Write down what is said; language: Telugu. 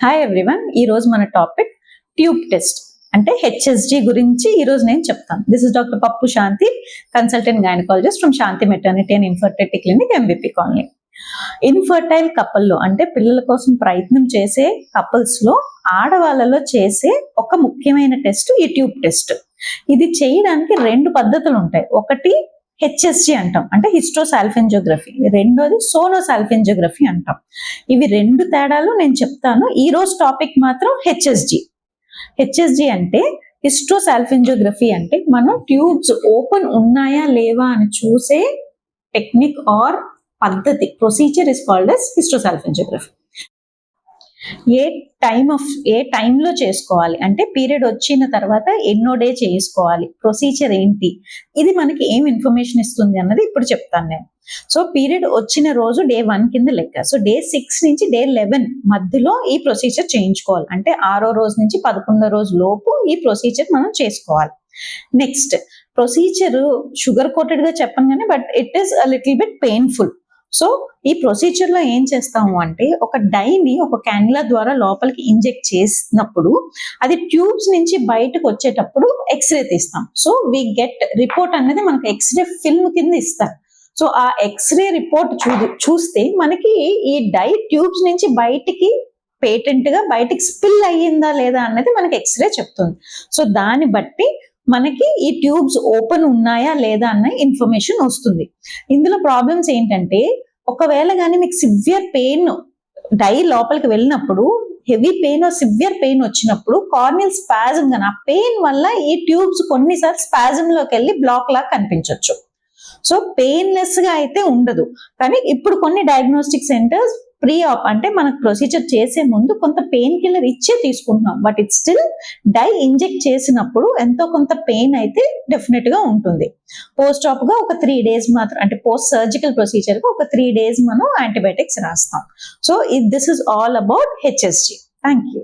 హాయ్ ఎవ్రీవన్, ఈ రోజు మన టాపిక్ ట్యూబ్ టెస్ట్ అంటే హెచ్ఎస్జి గురించి ఈ రోజు నేను చెప్తాను. This is doctor Pappu Shanti, consultant gynaecologist from Shanti maternity and infertility clinic, MBP colony. Infertile కపుల్లో అంటే పిల్లల కోసం ప్రయత్నం చేసే కపుల్స్ లో ఆడవాళ్ళలో చేసే ఒక ముఖ్యమైన టెస్ట్ ఈ ట్యూబ్ టెస్ట్. ఇది చేయడానికి రెండు పద్ధతులు ఉంటాయి. ఒకటి హెచ్ఎస్జి అంటాం, అంటే హిస్ట్రోసాల్ఫెంజియోగ్రఫీ. రెండోది సోనోసాల్ఫెంజియోగ్రఫీ అంటాం. ఇవి రెండు తేడాలు నేను చెప్తాను. ఈ రోజు టాపిక్ మాత్రం హెచ్ఎస్జి. హెచ్ఎస్జి అంటే హిస్ట్రోసాల్ఫెంజియోగ్రఫీ, అంటే మనం ట్యూబ్స్ ఓపెన్ ఉన్నాయా లేవా అని చూసే టెక్నిక్ ఆర్ పద్ధతి. Procedure is called as హిస్ట్రోసాల్ఫెంజియోగ్రఫీ. ఏ టైంలో చేసుకోవాలి అంటే పీరియడ్ వచ్చిన తర్వాత ఎన్నో డే చేసుకోవాలి, ప్రొసీజర్ ఏంటి, ఇది మనకి ఏం ఇన్ఫర్మేషన్ ఇస్తుంది అన్నది ఇప్పుడు చెప్తాను నేను. సో పీరియడ్ వచ్చిన రోజు డే 1 కింద లెక్క. సో డే 6 నుంచి డే 11 మధ్యలో ఈ ప్రొసీజర్ చేయించుకోవాలి. అంటే 6వ రోజు నుంచి 11వ రోజు లోపు ఈ ప్రొసీజర్ మనం చేసుకోవాలి. నెక్స్ట్ ప్రొసీజర్ షుగర్ కోటెడ్ గా చెప్పను కానీ but it is a little bit painful. So ఈ ప్రొసీజర్ లో ఏం చేస్తాము అంటే ఒక డైని ఒక క్యాన్యులా ద్వారా లోపలికి ఇంజెక్ట్ చేసినప్పుడు అది ట్యూబ్స్ నుంచి బయటకు వచ్చేటప్పుడు ఎక్స్రే తీస్తాం. సో వి గెట్ రిపోర్ట్ అనేది మనకి ఎక్స్రే ఫిల్మ్ కింద ఇస్తారు. సో ఆ ఎక్స్రే రిపోర్ట్ చూస్తే మనకి ఈ డై ట్యూబ్స్ నుంచి బయటికి పేటెంట్ గా బయటికి స్పిల్ అయ్యిందా లేదా అన్నది మనకి ఎక్స్రే చెప్తుంది. సో దాన్ని బట్టి మనకి ఈ ట్యూబ్స్ ఓపెన్ ఉన్నాయా లేదా అన్న ఇన్ఫర్మేషన్ వస్తుంది. ఇందులో ప్రాబ్లమ్స్ ఏంటంటే ఒకవేళ కానీ మీకు సివియర్ పెయిన్ డై లోపలికి వెళ్ళినప్పుడు, హెవీ పెయిన్ సివియర్ పెయిన్ వచ్చినప్పుడు కార్నియల్ స్పాజమ్ గాని ఆ పెయిన్ వల్ల ఈ ట్యూబ్స్ కొన్నిసార్లు స్పాజమ్ లోకి వెళ్ళి బ్లాక్ లాగా కనిపించవచ్చు. సో పెయిన్లెస్ గా అయితే ఉండదు. కానీ ఇప్పుడు కొన్ని డయాగ్నోస్టిక్ సెంటర్స్ ప్రీ ఆప్ అంటే మనకు ప్రొసీజర్ చేసే ముందు కొంత పెయిన్ కిల్లర్ ఇచ్చే తీసుకుంటున్నాం. But it still dye inject చేసినప్పుడు ఎంతో కొంత పెయిన్ అయితే డెఫినెట్ గా ఉంటుంది. పోస్ట్ ఆప్ గా ఒక 3 days మాత్రం, అంటే పోస్ట్ సర్జికల్ ప్రొసీజర్ గా ఒక 3 days మనం యాంటీబయాటిక్స్ రాస్తాం. So this is all about HSG. Thank you.